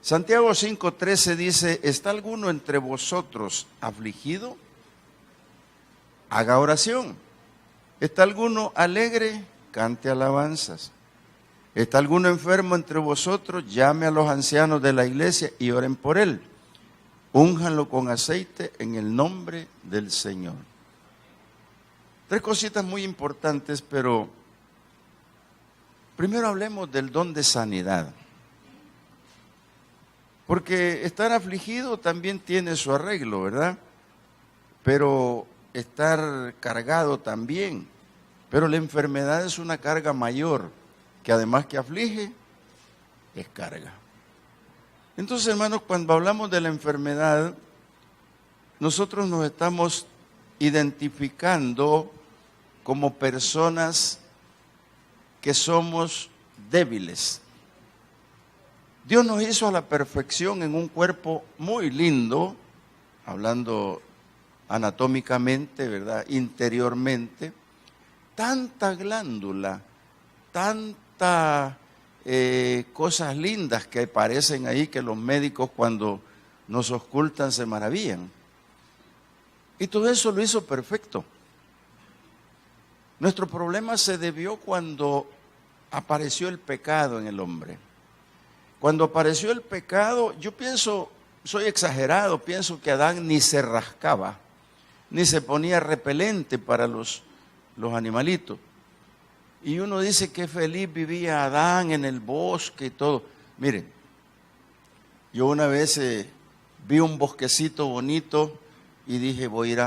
Santiago 5:13 dice: ¿está alguno entre vosotros afligido? Haga oración. ¿Está alguno alegre? Cante alabanzas. ¿Está alguno enfermo entre vosotros? Llame a los ancianos de la iglesia y oren por él. Únjanlo con aceite en el nombre del Señor. Tres cositas muy importantes, pero primero hablemos del don de sanidad. Porque estar afligido también tiene su arreglo, ¿verdad? Pero estar cargado también. Pero la enfermedad es una carga mayor, que además que aflige, es carga. Entonces, hermanos, cuando hablamos de la enfermedad, nosotros nos estamos identificando como personas que somos débiles. Dios nos hizo a la perfección en un cuerpo muy lindo, hablando anatómicamente, ¿verdad? Interiormente, tanta glándula, tanta cosas lindas que aparecen ahí que los médicos cuando nos auscultan se maravillan. Y todo eso lo hizo perfecto. Nuestro problema se debió cuando apareció el pecado en el hombre. Cuando apareció el pecado, yo pienso, soy exagerado, pienso que Adán ni se rascaba, ni se ponía repelente para los animalitos. Y uno dice que feliz vivía Adán en el bosque y todo. Miren, yo una vez vi un bosquecito bonito y dije, voy a ir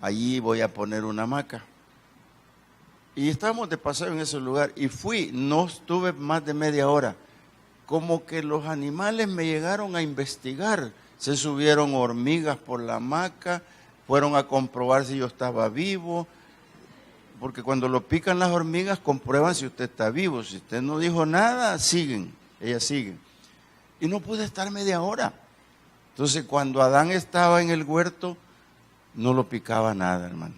allí, voy a poner una hamaca. Y estábamos de paseo en ese lugar y fui, no estuve más de media hora. Como que los animales me llegaron a investigar. Se subieron hormigas por la hamaca, fueron a comprobar si yo estaba vivo, porque cuando lo pican las hormigas comprueban si usted está vivo. Si usted no dijo nada, ellas siguen. Y no pude estar media hora. Entonces cuando Adán estaba en el huerto, no lo picaba nada, hermano.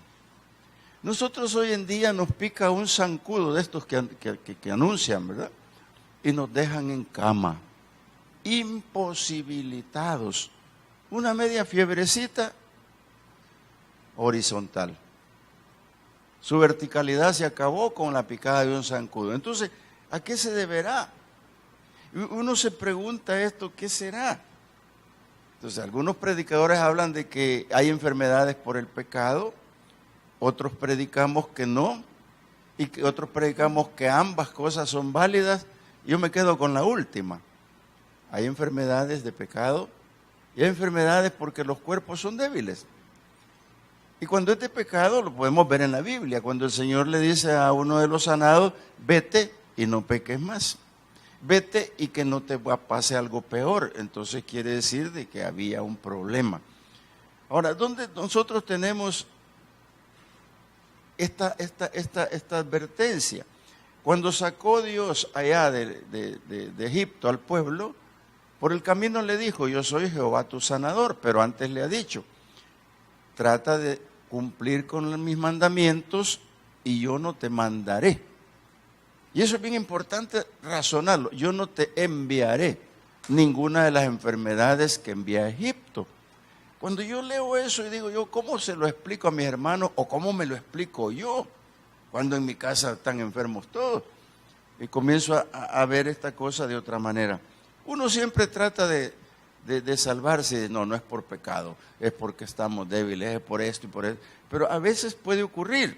Nosotros hoy en día nos pica un zancudo de estos que anuncian, ¿verdad? Y nos dejan en cama, imposibilitados. Una media fiebrecita horizontal. Su verticalidad se acabó con la picada de un zancudo. Entonces, ¿a qué se deberá? Uno se pregunta esto, ¿qué será? Entonces, algunos predicadores hablan de que hay enfermedades por el pecado, otros predicamos que no, y que otros predicamos que ambas cosas son válidas. Yo me quedo con la última. Hay enfermedades de pecado y hay enfermedades porque los cuerpos son débiles. Y cuando es de pecado lo podemos ver en la Biblia, cuando el Señor le dice a uno de los sanados, vete y no peques más. Vete y que no te pase algo peor. Entonces quiere decir de que había un problema. Ahora, ¿dónde nosotros tenemos esta advertencia? Cuando sacó Dios allá de Egipto al pueblo, por el camino le dijo, yo soy Jehová tu sanador, pero antes le ha dicho, trata de cumplir con mis mandamientos y yo no te mandaré. Y eso es bien importante razonarlo, yo no te enviaré ninguna de las enfermedades que envía a Egipto. Cuando yo leo eso y digo yo, ¿cómo se lo explico a mis hermanos o cómo me lo explico yo? Cuando en mi casa están enfermos todos. Y comienzo a ver esta cosa de otra manera. Uno siempre trata de salvarse. No es por pecado, es porque estamos débiles, es por esto y por eso. Pero a veces puede ocurrir.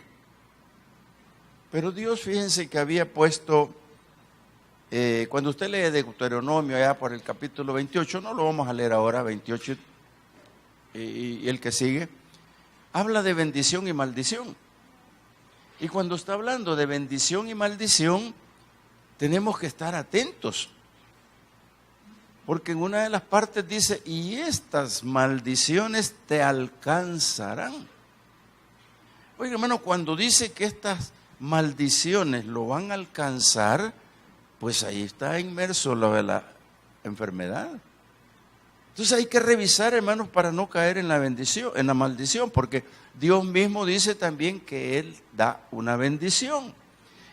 Pero Dios, fíjense que había puesto, cuando usted lee Deuteronomio allá por el capítulo 28, no lo vamos a leer ahora, 28 y el que sigue, habla de bendición y maldición. Y cuando está hablando de bendición y maldición, tenemos que estar atentos. Porque en una de las partes dice, y estas maldiciones te alcanzarán. Oye, hermano, cuando dice que estas maldiciones lo van a alcanzar, pues ahí está inmerso lo de la enfermedad. Entonces hay que revisar, hermanos, para no caer en la bendición, en la maldición, porque Dios mismo dice también que Él da una bendición.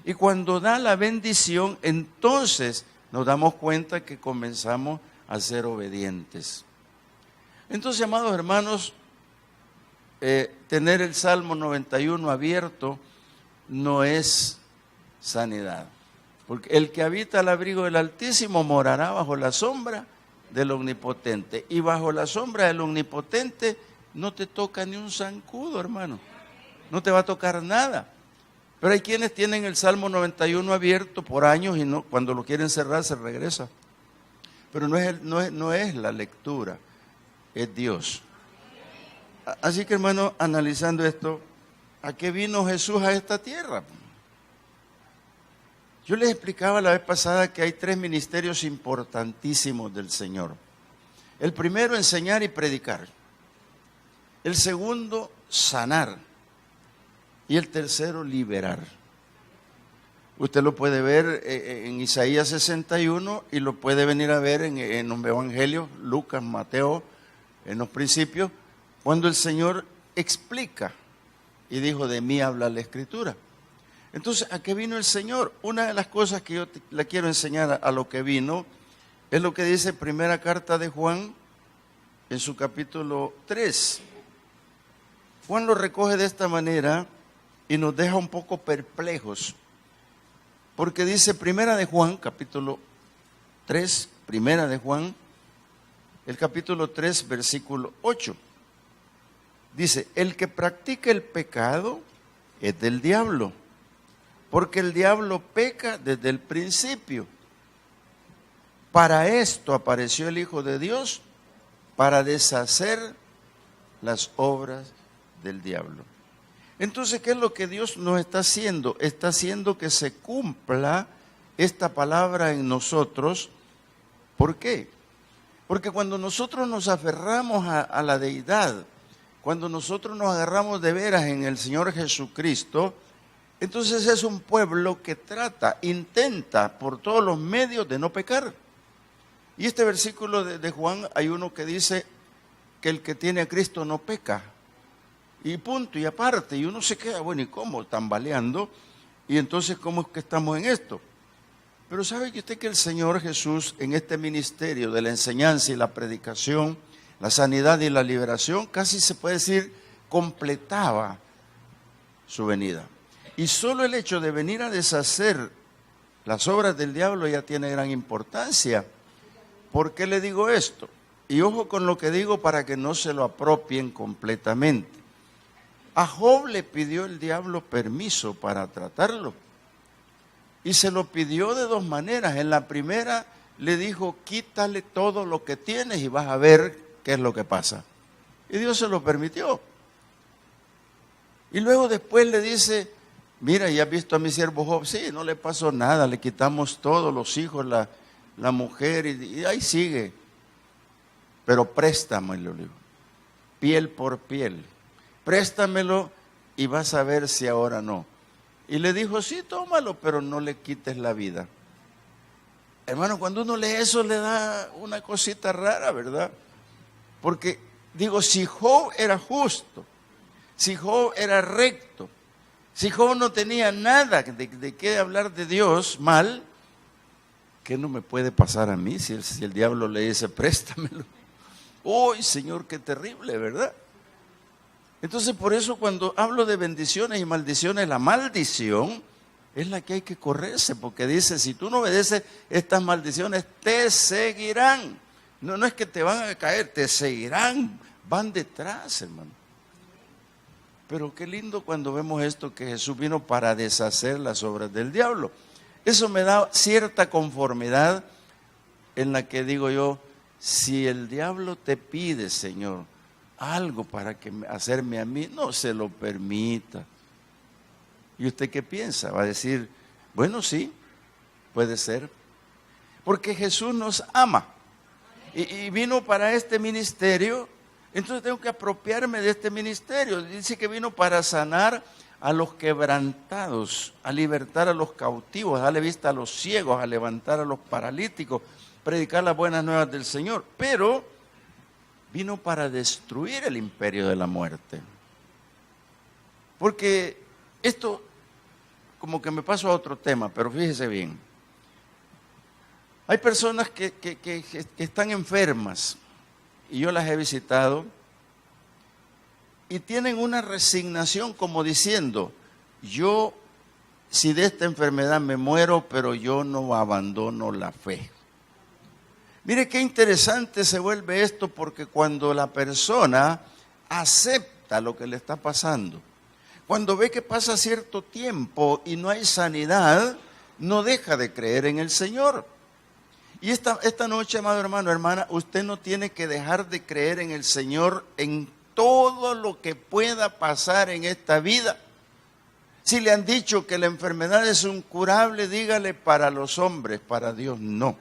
Y cuando da la bendición, entonces nos damos cuenta que comenzamos a ser obedientes. Entonces, amados hermanos, tener el Salmo 91 abierto no es sanidad. Porque el que habita al abrigo del Altísimo morará bajo la sombra del Omnipotente. Y bajo la sombra del Omnipotente no te toca ni un zancudo, hermano. No te va a tocar nada. Pero hay quienes tienen el Salmo 91 abierto por años y no, cuando lo quieren cerrar se regresa. Pero no es la lectura, es Dios. Así que, hermano, analizando esto, ¿a qué vino Jesús a esta tierra? Yo les explicaba la vez pasada que hay 3 ministerios importantísimos del Señor. El primero, enseñar y predicar. El segundo, sanar. Y el tercero, liberar. Usted lo puede ver en Isaías 61 y lo puede venir a ver en los evangelios, Lucas, Mateo, en los principios, cuando el Señor explica y dijo, de mí habla la Escritura. Entonces, ¿a qué vino el Señor? Una de las cosas que yo le quiero enseñar a lo que vino es lo que dice primera carta de Juan en su capítulo 3. Juan lo recoge de esta manera y nos deja un poco perplejos, porque dice primera de Juan, capítulo 3, primera de Juan, el capítulo 3, versículo 8. Dice, el que practica el pecado es del diablo, porque el diablo peca desde el principio. Para esto apareció el Hijo de Dios, para deshacer las obras del diablo. Entonces, ¿qué es lo que Dios nos está haciendo? Está haciendo que se cumpla esta palabra en nosotros. ¿Por qué? Porque cuando nosotros nos aferramos a la deidad, cuando nosotros nos agarramos de veras en el Señor Jesucristo, entonces es un pueblo que intenta por todos los medios de no pecar. Y este versículo de Juan, hay uno que dice que el que tiene a Cristo no peca. Y punto, y aparte, y uno se queda, bueno, ¿y cómo? Tambaleando. Y entonces, ¿cómo es que estamos en esto? Pero ¿sabe que usted que el Señor Jesús en este ministerio de la enseñanza y la predicación, la sanidad y la liberación, casi se puede decir, completaba su venida? Y solo el hecho de venir a deshacer las obras del diablo ya tiene gran importancia. ¿Por qué le digo esto? Y ojo con lo que digo para que no se lo apropien completamente. A Job le pidió el diablo permiso para tratarlo. Y se lo pidió de 2 maneras. En la primera le dijo, quítale todo lo que tienes y vas a ver qué es lo que pasa. Y Dios se lo permitió. Y luego después le dice, mira, ¿ya has visto a mi siervo Job? Sí, no le pasó nada, le quitamos todos los hijos, la mujer, y ahí sigue. Pero préstamelo, piel por piel. Préstamelo y vas a ver si ahora no. Y le dijo, sí, tómalo, pero no le quites la vida. Hermano, cuando uno lee eso le da una cosita rara, ¿verdad? Porque, digo, si Job era justo, si Job era recto, si Job no tenía nada de qué hablar de Dios mal, ¿qué no me puede pasar a mí si el diablo le dice, préstamelo? ¡Uy, Señor, qué terrible!, ¿verdad? Entonces, por eso cuando hablo de bendiciones y maldiciones, la maldición es la que hay que correrse, porque dice, si tú no obedeces estas maldiciones, te seguirán. No es que te van a caer, te seguirán, van detrás, hermano. Pero qué lindo cuando vemos esto, que Jesús vino para deshacer las obras del diablo. Eso me da cierta conformidad en la que digo yo, si el diablo te pide, Señor, algo para hacerme a mí, no se lo permita. ¿Y usted qué piensa? Va a decir, bueno, sí, puede ser. Porque Jesús nos ama y vino para este ministerio, entonces tengo que apropiarme de este ministerio. Dice que vino para sanar a los quebrantados, a libertar a los cautivos, a darle vista a los ciegos, a levantar a los paralíticos, predicar las buenas nuevas del Señor. Pero vino para destruir el imperio de la muerte. Porque esto, como que me paso a otro tema, pero fíjese bien. Hay personas que están enfermas, y yo las he visitado, y tienen una resignación como diciendo, yo si de esta enfermedad me muero, pero yo no abandono la fe. Mire qué interesante se vuelve esto, porque cuando la persona acepta lo que le está pasando, cuando ve que pasa cierto tiempo y no hay sanidad, no deja de creer en el Señor. Y esta noche, amado hermano, hermana, usted no tiene que dejar de creer en el Señor en todo lo que pueda pasar en esta vida. Si le han dicho que la enfermedad es incurable, dígale para los hombres, para Dios no.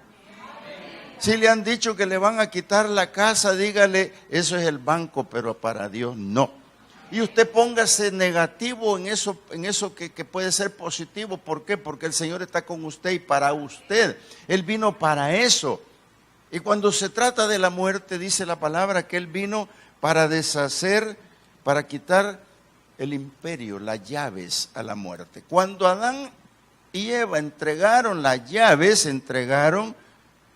Si le han dicho que le van a quitar la casa, dígale, eso es el banco, pero para Dios no. Y usted póngase negativo en eso que puede ser positivo. ¿Por qué? Porque el Señor está con usted y para usted. Él vino para eso. Y cuando se trata de la muerte, dice la palabra que Él vino para deshacer, para quitar el imperio, las llaves a la muerte. Cuando Adán y Eva entregaron las llaves, entregaron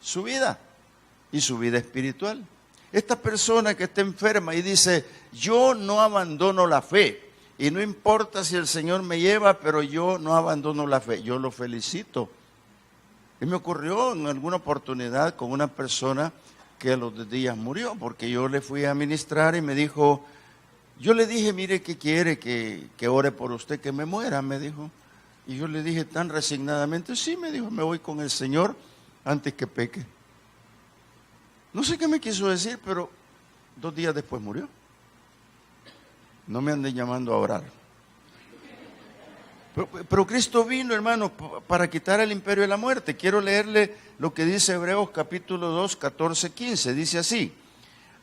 su vida y su vida espiritual. Esta persona que está enferma y dice, yo no abandono la fe, y no importa si el Señor me lleva, pero yo no abandono la fe, yo lo felicito. Y me ocurrió en alguna oportunidad con una persona que a los días murió, porque yo le fui a ministrar y me dijo, yo le dije, mire, ¿qué quiere? Que ore por usted, que me muera, me dijo. Y yo le dije tan resignadamente, sí, me dijo, me voy con el Señor antes que peque. No sé qué me quiso decir, pero 2 días después murió. No me anden llamando a orar. Pero Cristo vino, hermano, para quitar el imperio de la muerte. Quiero leerle lo que dice Hebreos capítulo 2, 14, 15. Dice así,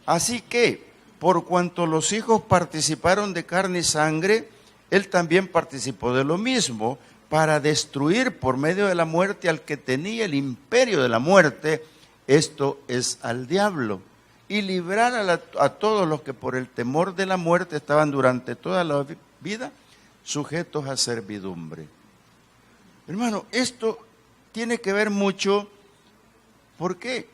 así que, por cuanto los hijos participaron de carne y sangre, Él también participó de lo mismo, para destruir por medio de la muerte al que tenía el imperio de la muerte, esto es al diablo, y librar a todos los que por el temor de la muerte estaban durante toda la vida sujetos a servidumbre. Hermano, esto tiene que ver mucho. ¿Por qué?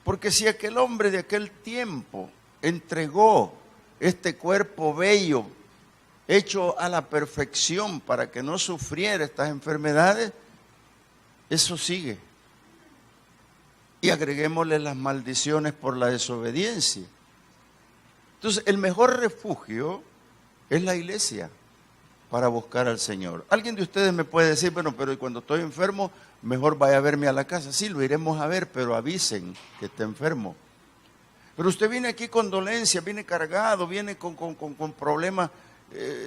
Porque si aquel hombre de aquel tiempo entregó este cuerpo bello, hecho a la perfección para que no sufriera estas enfermedades, eso sigue. Y agreguémosle las maldiciones por la desobediencia. Entonces, el mejor refugio es la iglesia para buscar al Señor. Alguien de ustedes me puede decir, bueno, pero cuando estoy enfermo, mejor vaya a verme a la casa. Sí, lo iremos a ver, pero avisen que está enfermo. Pero usted viene aquí con dolencia, viene cargado, viene con problemas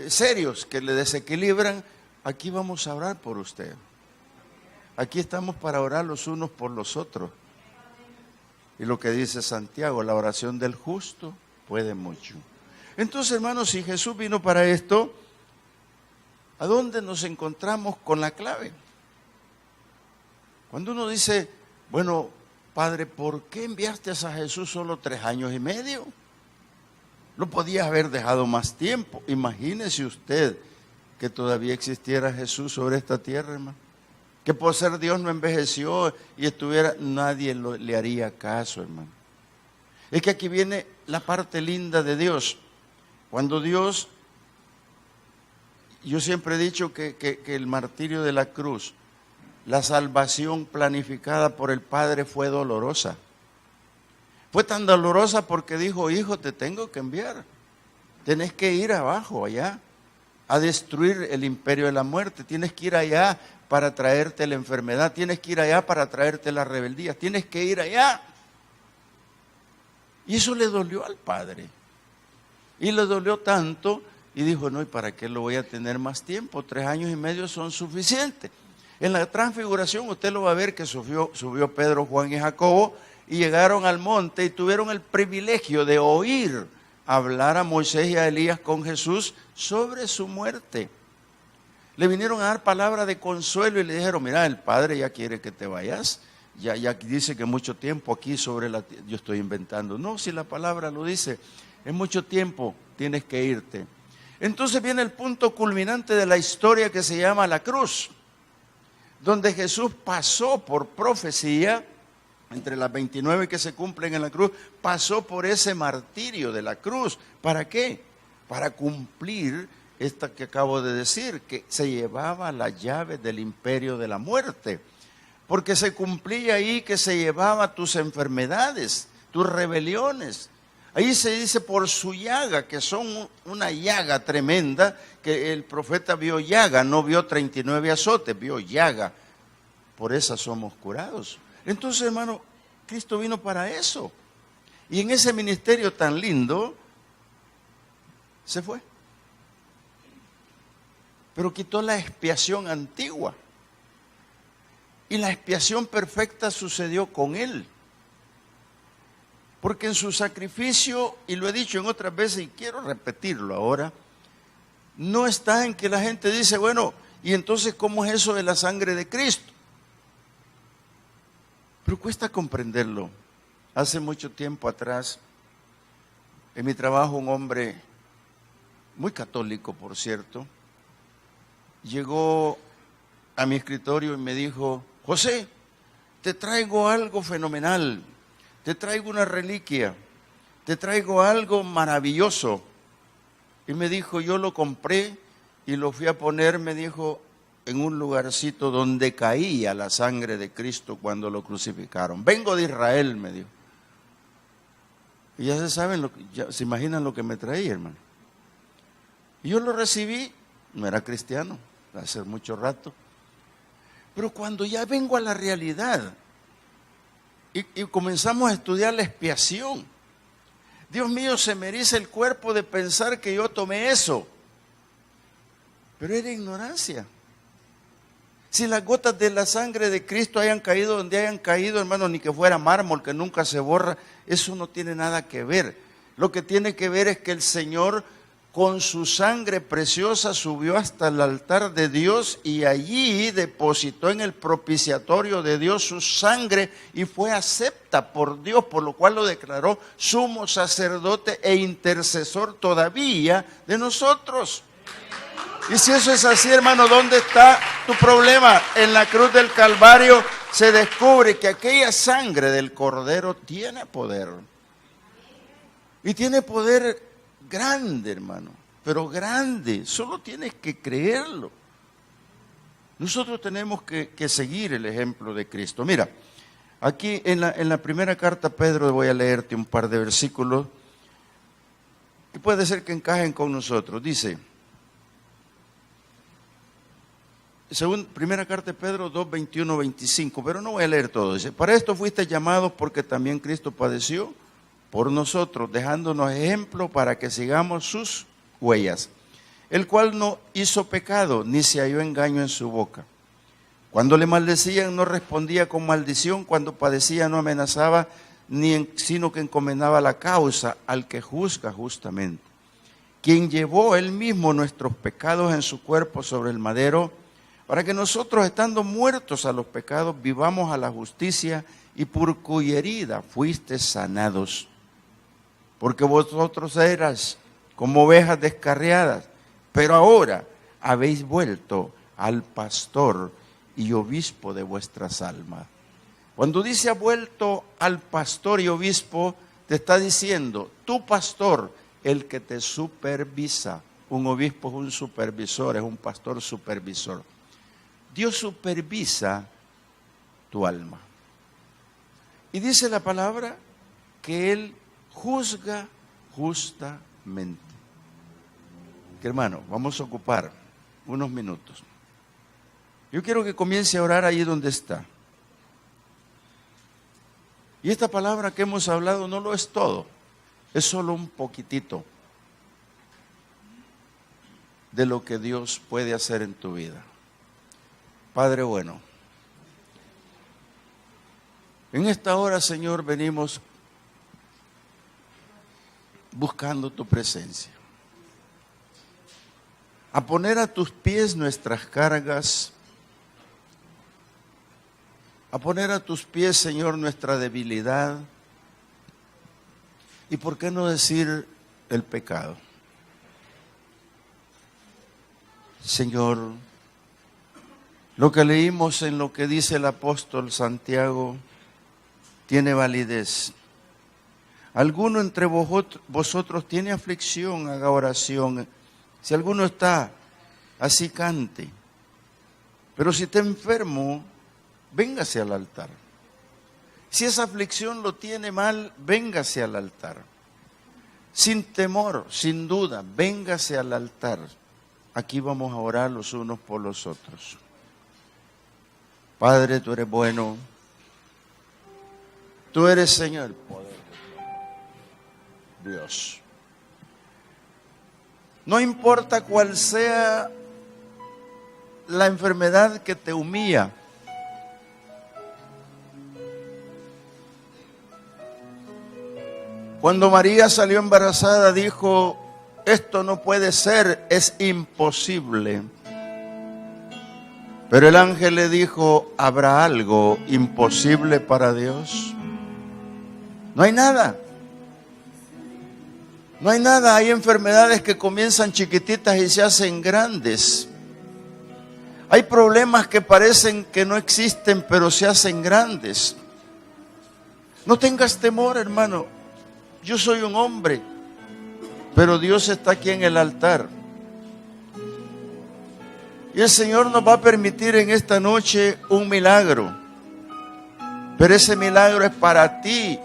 serios que le desequilibran. Aquí vamos a orar por usted. Aquí estamos para orar los unos por los otros. Y lo que dice Santiago, la oración del justo puede mucho. Entonces, hermanos, si Jesús vino para esto, ¿a dónde nos encontramos con la clave? Cuando uno dice, bueno, Padre, ¿por qué enviaste a Jesús solo 3 años y medio? Lo podías haber dejado más tiempo. Imagínese usted que todavía existiera Jesús sobre esta tierra, hermano. Que por ser Dios no envejeció y estuviera, nadie le haría caso, hermano. Es que aquí viene la parte linda de Dios. Cuando Dios, yo siempre he dicho que el martirio de la cruz, la salvación planificada por el Padre fue dolorosa. Fue tan dolorosa porque dijo, hijo, te tengo que enviar. Tenés que ir abajo, allá, a destruir el imperio de la muerte. Tienes que ir allá para traerte la enfermedad. Tienes que ir allá para traerte la rebeldía. Tienes que ir allá. Y eso le dolió al Padre. Y le dolió tanto y dijo, no, ¿y para qué lo voy a tener más tiempo? 3 años y medio son suficientes. En la transfiguración usted lo va a ver que subió Pedro, Juan y Jacobo y llegaron al monte y tuvieron el privilegio de oír hablar a Moisés y a Elías con Jesús sobre su muerte. Le vinieron a dar palabra de consuelo y le dijeron, mira, el Padre ya quiere que te vayas, ya dice que mucho tiempo aquí sobre la tierra. Yo estoy inventando. No, si la palabra lo dice, es mucho tiempo, tienes que irte. Entonces viene el punto culminante de la historia que se llama la cruz, donde Jesús pasó por profecía, entre las 29 que se cumplen en la cruz, pasó por ese martirio de la cruz. ¿Para qué? Para cumplir esta que acabo de decir, que se llevaba la llave del imperio de la muerte. Porque se cumplía ahí que se llevaba tus enfermedades, tus rebeliones. Ahí se dice por su llaga, que son una llaga tremenda, que el profeta vio llaga, no vio 39 azotes, vio llaga. Por esa somos curados. Entonces, hermano, Cristo vino para eso. Y en ese ministerio tan lindo, se fue. Pero quitó la expiación antigua. Y la expiación perfecta sucedió con Él. Porque en su sacrificio, y lo he dicho en otras veces y quiero repetirlo ahora, no está en que la gente dice, bueno, ¿y entonces cómo es eso de la sangre de Cristo? Pero cuesta comprenderlo. Hace mucho tiempo atrás, en mi trabajo, un hombre muy católico, por cierto, llegó a mi escritorio y me dijo, José, te traigo algo fenomenal, te traigo una reliquia, te traigo algo maravilloso. Y me dijo, yo lo compré y lo fui a poner, me dijo, en un lugarcito donde caía la sangre de Cristo cuando lo crucificaron. Vengo de Israel, me dijo. Y ya se saben, ya se imaginan lo que me traía, hermano. Y yo lo recibí, no era cristiano, hace mucho rato. Pero cuando ya vengo a la realidad y comenzamos a estudiar la expiación, Dios mío, se me eriza el cuerpo de pensar que yo tomé eso. Pero era ignorancia. Si las gotas de la sangre de Cristo hayan caído donde hayan caído, hermano, ni que fuera mármol, que nunca se borra, eso no tiene nada que ver. Lo que tiene que ver es que el Señor con su sangre preciosa subió hasta el altar de Dios y allí depositó en el propiciatorio de Dios su sangre y fue acepta por Dios, por lo cual lo declaró sumo sacerdote e intercesor todavía de nosotros. Y si eso es así, hermano, ¿dónde está tu problema? En la cruz del Calvario se descubre que aquella sangre del Cordero tiene poder. Y tiene poder grande, hermano, pero grande. Solo tienes que creerlo. Nosotros tenemos que seguir el ejemplo de Cristo. Mira, aquí en la primera carta a Pedro voy a leerte un par de versículos que puede ser que encajen con nosotros. Dice, primera carta de Pedro 2, 21, 25, pero no voy a leer todo. Dice, para esto fuiste llamados porque también Cristo padeció por nosotros, dejándonos ejemplo para que sigamos sus huellas, el cual no hizo pecado, ni se halló engaño en su boca. Cuando le maldecían no respondía con maldición, cuando padecía no amenazaba, sino que encomendaba la causa al que juzga justamente, quien llevó él mismo nuestros pecados en su cuerpo sobre el madero, para que nosotros, estando muertos a los pecados, vivamos a la justicia, y por cuya herida fuiste sanados. Porque vosotros eras como ovejas descarriadas, pero ahora habéis vuelto al pastor y obispo de vuestras almas. Cuando dice ha vuelto al pastor y obispo, te está diciendo, tu pastor, el que te supervisa. Un obispo es un supervisor, es un pastor supervisor. Dios supervisa tu alma. Y dice la palabra que Él juzga justamente. Que hermano, vamos a ocupar unos minutos. Yo quiero que comience a orar ahí donde está. Y esta palabra que hemos hablado no lo es todo, es solo un poquitito de lo que Dios puede hacer en tu vida. Padre bueno, en esta hora, Señor, venimos buscando tu presencia, a poner a tus pies nuestras cargas, a poner a tus pies, Señor, nuestra debilidad. Y por qué no decir el pecado. Señor, lo que leímos en lo que dice el apóstol Santiago tiene validez. ¿Alguno entre vosotros tiene aflicción? Haga oración. Si alguno está, así cante. Pero si está enfermo, véngase al altar. Si esa aflicción lo tiene mal, véngase al altar. Sin temor, sin duda, véngase al altar. Aquí vamos a orar los unos por los otros. Padre, tú eres bueno. Tú eres, Señor, poder. Dios. No importa cuál sea la enfermedad que te humilla. Cuando María salió embarazada, dijo, esto no puede ser, es imposible. Pero el ángel le dijo, ¿habrá algo imposible para Dios? No hay nada. No hay nada, hay enfermedades que comienzan chiquititas y se hacen grandes. Hay problemas que parecen que no existen, pero se hacen grandes. No tengas temor, hermano. Yo soy un hombre, pero Dios está aquí en el altar. Y el Señor nos va a permitir en esta noche un milagro. Pero ese milagro es para ti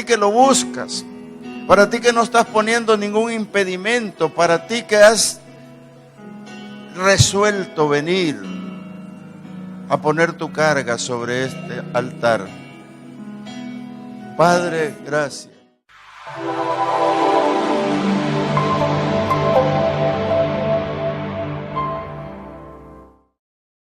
que lo buscas. Para ti que no estás poniendo ningún impedimento, para ti que has resuelto venir a poner tu carga sobre este altar. Padre, gracias.